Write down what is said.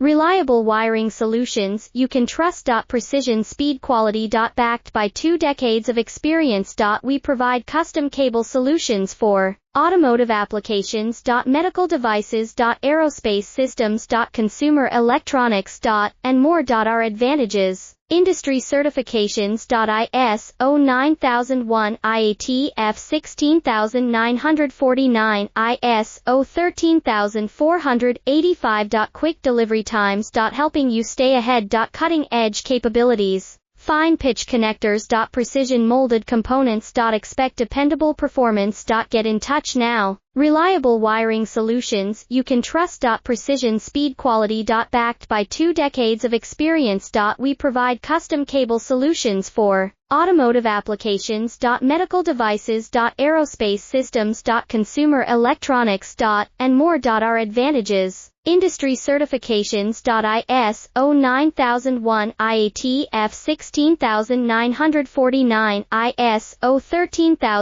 Reliable wiring solutions you can trust. Precision speed quality. Backed by 2 decades of experience. We provide custom cable solutions for automotive applications. Medical devices. Aerospace systems. Consumer electronics. And more. Our advantages: industry certifications. ISO 9001, IATF 16949, ISO 13485. Quick delivery times. Helping you stay ahead. Cutting edge capabilities: fine pitch connectors. Precision molded components. Expect dependable performance. Get in touch now. Reliable wiring solutions you can trust. Precision speed quality. Backed by 2 decades of experience. We provide custom cable solutions for automotive applications. Medical devices. Aerospace systems. Consumer electronics. And more. Our advantages: industry certifications. ISO 9001, IATF 16949, ISO 13000.